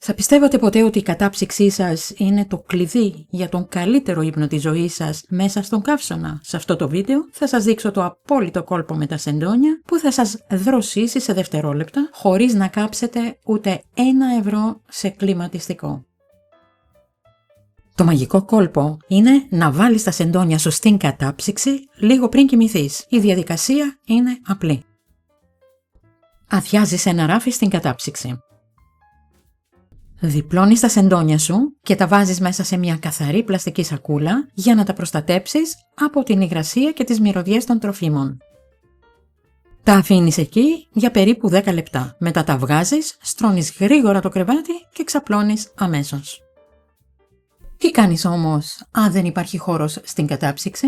Θα πιστεύατε ποτέ ότι η κατάψυξή σας είναι το κλειδί για τον καλύτερο ύπνο της ζωής σας μέσα στον καύσωνα? Σε αυτό το βίντεο θα σας δείξω το απόλυτο κόλπο με τα σεντόνια που θα σας δροσίσει σε δευτερόλεπτα χωρίς να κάψετε ούτε €1 σε κλιματιστικό. Το μαγικό κόλπο είναι να βάλεις τα σεντόνια σου στην κατάψυξη λίγο πριν κοιμηθείς. Η διαδικασία είναι απλή. Αδειάζεις ένα ράφι στην κατάψυξη. Διπλώνεις τα σεντόνια σου και τα βάζεις μέσα σε μια καθαρή πλαστική σακούλα για να τα προστατέψεις από την υγρασία και τις μυρωδιές των τροφίμων. Τα αφήνεις εκεί για περίπου 10 λεπτά. Μετά τα βγάζεις, στρώνεις γρήγορα το κρεβάτι και ξαπλώνεις αμέσως. Τι κάνεις όμως αν δεν υπάρχει χώρος στην κατάψυξη?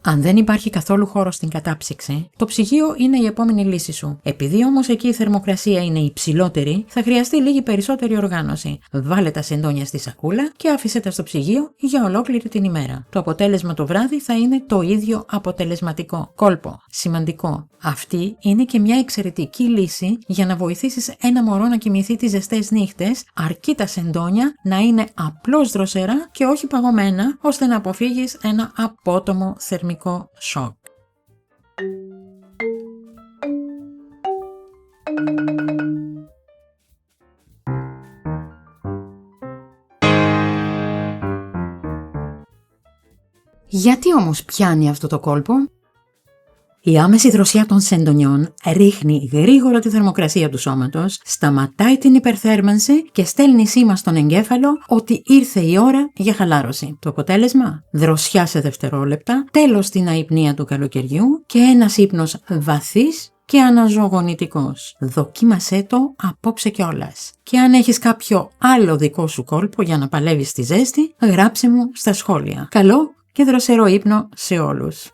Αν δεν υπάρχει καθόλου χώρο στην κατάψυξη, το ψυγείο είναι η επόμενη λύση σου. Επειδή όμως εκεί η θερμοκρασία είναι υψηλότερη, θα χρειαστεί λίγη περισσότερη οργάνωση. Βάλε τα σεντόνια στη σακούλα και άφησε τα στο ψυγείο για ολόκληρη την ημέρα. Το αποτέλεσμα το βράδυ θα είναι το ίδιο αποτελεσματικό. Κόλπο. Σημαντικό. Αυτή είναι και μια εξαιρετική λύση για να βοηθήσεις ένα μωρό να κοιμηθεί τις ζεστές νύχτες, αρκεί τα σεντόνια να είναι απλώς δροσερά και όχι παγωμένα, ώστε να αποφύγεις ένα απότομο θερμικό σοκ. Γιατί όμως πιάνει αυτό το κόλπο? Η άμεση δροσιά των σεντονιών ρίχνει γρήγορα τη θερμοκρασία του σώματος, σταματάει την υπερθέρμανση και στέλνει σήμα στον εγκέφαλο ότι ήρθε η ώρα για χαλάρωση. Το αποτέλεσμα? Δροσιά σε δευτερόλεπτα, τέλος στην αϊπνία του καλοκαιριού και ένας ύπνος βαθύς και αναζωογονητικός. Δοκίμασέ το απόψε κιόλας. Και αν έχεις κάποιο άλλο δικό σου κόλπο για να παλεύεις τη ζέστη, γράψε μου στα σχόλια. Καλό και δροσερό ύπνο σε όλους.